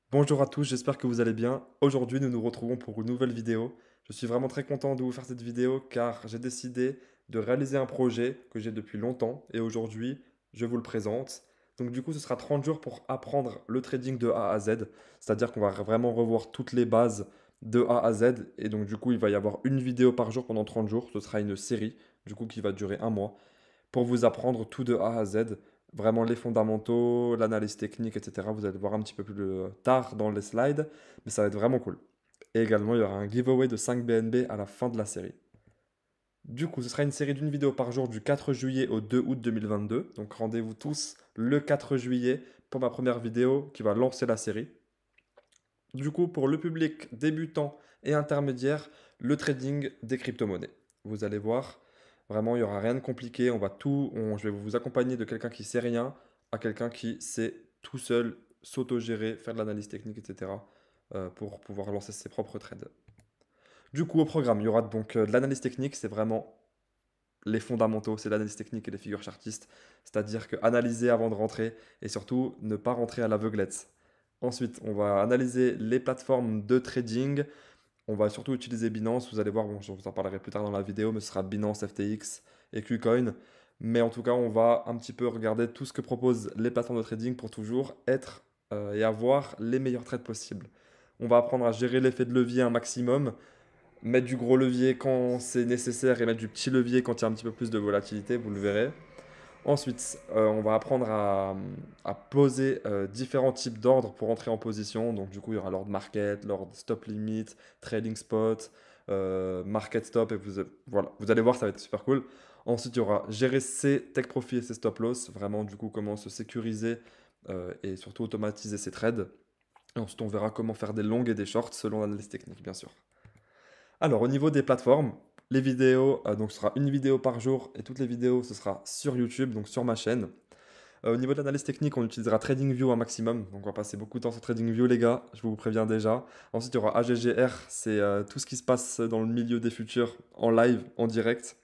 Bonjour à tous, j'espère que vous allez bien. Aujourd'hui, nous nous retrouvons pour une nouvelle vidéo. Je suis vraiment très content de vous faire cette vidéo car j'ai décidé de réaliser un projet que j'ai depuis longtemps et aujourd'hui, je vous le présente. Donc du coup, ce sera 30 jours pour apprendre le trading de A à Z, c'est-à-dire qu'on va vraiment revoir toutes les bases de A à Z et donc du coup, il va y avoir une vidéo par jour pendant 30 jours. Ce sera une série du coup qui va durer un mois pour vous apprendre tout de A à Z, vraiment les fondamentaux, l'analyse technique, etc. Vous allez voir un petit peu plus tard dans les slides, mais ça va être vraiment cool. Et également, il y aura un giveaway de 5 BNB à la fin de la série. Du coup, ce sera une série d'une vidéo par jour du 4 juillet au 2 août 2022. Donc rendez-vous tous le 4 juillet pour ma première vidéo qui va lancer la série. Du coup, pour le public débutant et intermédiaire, le trading des crypto-monnaies. Vous allez voir, vraiment, il n'y aura rien de compliqué. Je vais vous accompagner de quelqu'un qui sait rien à quelqu'un qui sait tout seul s'auto-gérer, faire de l'analyse technique, etc. Pour pouvoir lancer ses propres trades. Du coup, au programme, il y aura donc de l'analyse technique, c'est vraiment les fondamentaux, c'est l'analyse technique et les figures chartistes, c'est-à-dire que analyser avant de rentrer et surtout ne pas rentrer à l'aveuglette. Ensuite, on va analyser les plateformes de trading. On va surtout utiliser Binance. Vous allez voir, bon, je vous en parlerai plus tard dans la vidéo, mais ce sera Binance, FTX et KuCoin. Mais en tout cas, on va un petit peu regarder tout ce que proposent les plateformes de trading pour toujours être et avoir les meilleurs trades possibles. On va apprendre à gérer l'effet de levier un maximum, mettre du gros levier quand c'est nécessaire et mettre du petit levier quand il y a un petit peu plus de volatilité, vous le verrez. Ensuite, on va apprendre à poser différents types d'ordres pour entrer en position. Donc, du coup, il y aura l'ordre market, l'ordre stop limit, trading spot, market stop. Et voilà, vous allez voir, ça va être super cool. Ensuite, il y aura gérer ses take profit et ses stop loss. Vraiment, du coup, comment se sécuriser et surtout automatiser ses trades. Et ensuite, on verra comment faire des longues et des shorts selon l'analyse technique, bien sûr. Alors, au niveau des plateformes, les vidéos, donc ce sera une vidéo par jour et toutes les vidéos, ce sera sur YouTube, donc sur ma chaîne. Au niveau de l'analyse technique, on utilisera TradingView un maximum. Donc, on va passer beaucoup de temps sur TradingView, les gars. Je vous préviens déjà. Ensuite, il y aura AGGR. C'est tout ce qui se passe dans le milieu des futurs en live, en direct.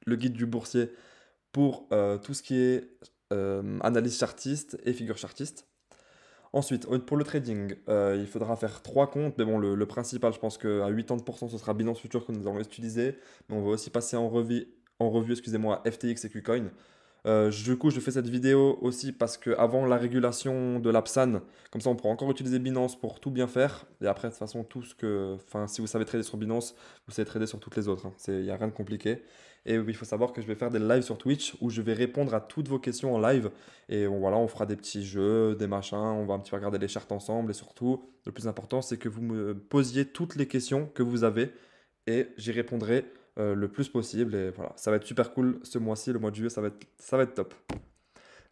Le guide du boursier pour tout ce qui est analyse chartiste et figure chartiste. Ensuite, pour le trading, il faudra faire trois comptes. Mais bon, le principal, je pense qu'à 80%, ce sera Binance Future que nous allons utiliser. Mais on va aussi passer en revue, excusez-moi, FTX et KuCoin. Du coup, je fais cette vidéo aussi parce que avant la régulation de l'Apsan, comme ça on pourra encore utiliser Binance pour tout bien faire. Et après, de toute façon, enfin, si vous savez trader sur Binance, vous savez trader sur toutes les autres, hein. Il n'y a rien de compliqué. Et oui, il faut savoir que je vais faire des lives sur Twitch où je vais répondre à toutes vos questions en live. Et bon, voilà, on fera des petits jeux, des machins, on va un petit peu regarder les charts ensemble. Et surtout, le plus important, c'est que vous me posiez toutes les questions que vous avez et j'y répondrai le plus possible. Et voilà, ça va être super cool ce mois-ci, le mois de juillet, ça va être top.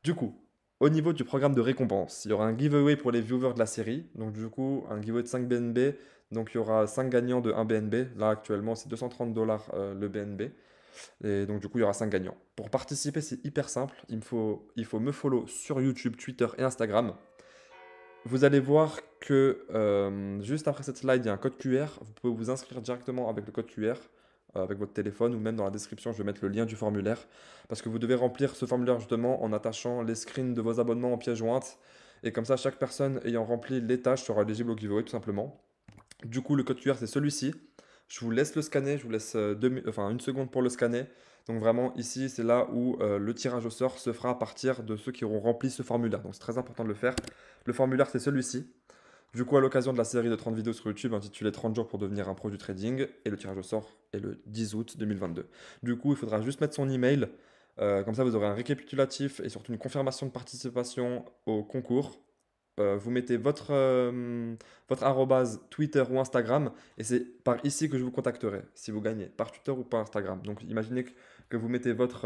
Du coup, au niveau du programme de récompense, il y aura un giveaway pour les viewers de la série. Donc du coup, un giveaway de 5 BNB. Donc il y aura 5 gagnants de 1 BNB. Là actuellement, c'est 230 dollars le BNB. Et donc du coup, il y aura 5 gagnants. Pour participer, c'est hyper simple. Il faut me follow sur YouTube, Twitter et Instagram. Vous allez voir que juste après cette slide, il y a un code QR. Vous pouvez vous inscrire directement avec le code QR, avec votre téléphone, ou même dans la description, je vais mettre le lien du formulaire. Parce que vous devez remplir ce formulaire justement en attachant les screens de vos abonnements en pièce jointe. Et comme ça, chaque personne ayant rempli les tâches sera éligible au giveaway tout simplement. Du coup, le code QR, c'est celui-ci. Je vous laisse le scanner, je vous laisse une seconde pour le scanner. Donc vraiment, ici, c'est là où le tirage au sort se fera à partir de ceux qui auront rempli ce formulaire. Donc c'est très important de le faire. Le formulaire, c'est celui-ci. Du coup, à l'occasion de la série de 30 vidéos sur YouTube intitulée 30 jours pour devenir un pro du trading, et le tirage au sort est le 10 août 2022. Du coup, il faudra juste mettre son email. Comme ça, vous aurez un récapitulatif et surtout une confirmation de participation au concours. Vous mettez votre arrobase Twitter ou Instagram et c'est par ici que je vous contacterai si vous gagnez, par Twitter ou par Instagram. Donc imaginez que vous mettez votre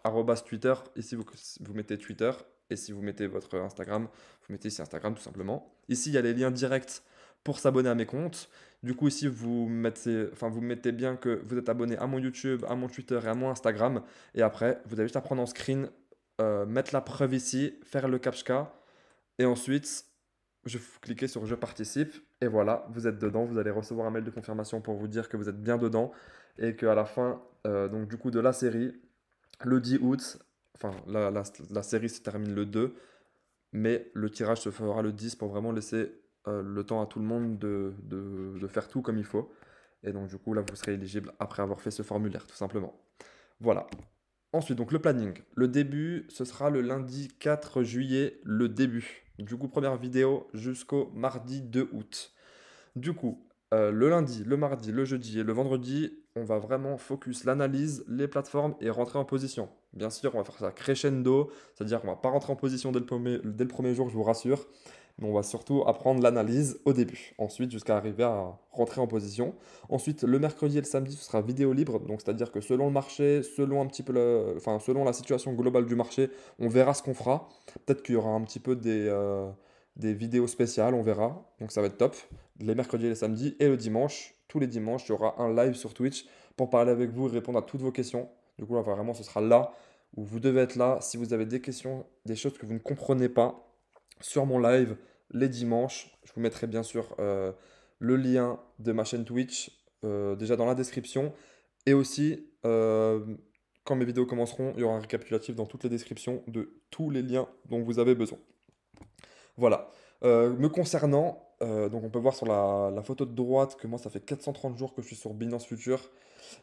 arrobase Twitter, ici vous mettez Twitter et si vous mettez votre Instagram, vous mettez ici Instagram tout simplement. Ici il y a les liens directs pour s'abonner à mes comptes. Du coup ici vous mettez bien que vous êtes abonné à mon YouTube, à mon Twitter et à mon Instagram et après vous avez juste à prendre en screen, mettre la preuve ici, faire le captcha et ensuite, cliquez sur Je participe et voilà, vous êtes dedans. Vous allez recevoir un mail de confirmation pour vous dire que vous êtes bien dedans et qu'à la fin donc du coup de la série, le 10 août, enfin la série se termine le 2. mais le tirage se fera le 10 pour vraiment laisser le temps à tout le monde de faire tout comme il faut. Et donc du coup, là, vous serez éligible après avoir fait ce formulaire, tout simplement. Voilà. Ensuite, donc le planning. Le début, ce sera le lundi 4 juillet, le début. Du coup, première vidéo jusqu'au mardi 2 août. Du coup, le lundi, le mardi, le jeudi et le vendredi, on va vraiment focus l'analyse, les plateformes et rentrer en position. Bien sûr, on va faire ça crescendo, c'est-à-dire qu'on va pas rentrer en position dès le premier jour, je vous rassure, mais on va surtout apprendre l'analyse au début. Ensuite, jusqu'à arriver à rentrer en position. Ensuite, le mercredi et le samedi, ce sera vidéo libre, donc c'est-à-dire que selon le marché, selon un petit peu enfin, selon la situation globale du marché, on verra ce qu'on fera. Peut-être qu'il y aura un petit peu des vidéos spéciales, on verra, donc ça va être top les mercredis et les samedis, et le dimanche, tous les dimanches, il y aura un live sur Twitch pour parler avec vous et répondre à toutes vos questions. Du coup, là, vraiment, ce sera là où vous devez être là. Si vous avez des questions, des choses que vous ne comprenez pas, sur mon live, les dimanches, je vous mettrai bien sûr le lien de ma chaîne Twitch, déjà dans la description. Et aussi, quand mes vidéos commenceront, il y aura un récapitulatif dans toutes les descriptions de tous les liens dont vous avez besoin. Voilà. Me concernant, donc on peut voir sur la photo de droite que moi ça fait 430 jours que je suis sur Binance Future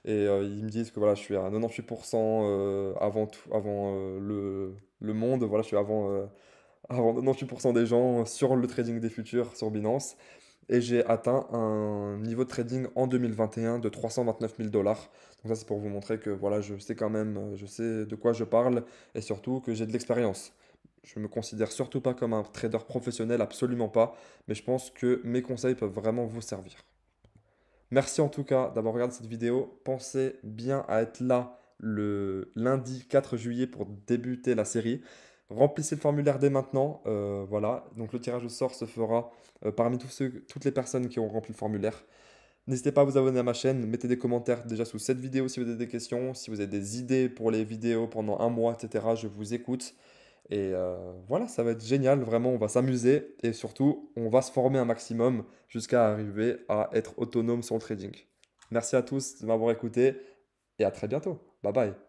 et ils me disent que voilà je suis à 98% avant le monde, voilà je suis avant 98% des gens sur le trading des futurs sur Binance et j'ai atteint un niveau de trading en 2021 de 329 000 dollars. Donc ça c'est pour vous montrer que voilà je sais quand même, je sais de quoi je parle et surtout que j'ai de l'expérience. Je me considère surtout pas comme un trader professionnel, absolument pas, mais je pense que mes conseils peuvent vraiment vous servir. Merci en tout cas d'avoir regardé cette vidéo. Pensez bien à être là le lundi 4 juillet pour débuter la série. Remplissez le formulaire dès maintenant. Voilà, donc le tirage au sort se fera parmi toutes les personnes qui ont rempli le formulaire. N'hésitez pas à vous abonner à ma chaîne, mettez des commentaires déjà sous cette vidéo si vous avez des questions, si vous avez des idées pour les vidéos pendant un mois, etc. Je vous écoute. Et voilà, ça va être génial, vraiment, on va s'amuser et surtout, on va se former un maximum jusqu'à arriver à être autonome sur le trading. Merci à tous de m'avoir écouté et à très bientôt. Bye bye.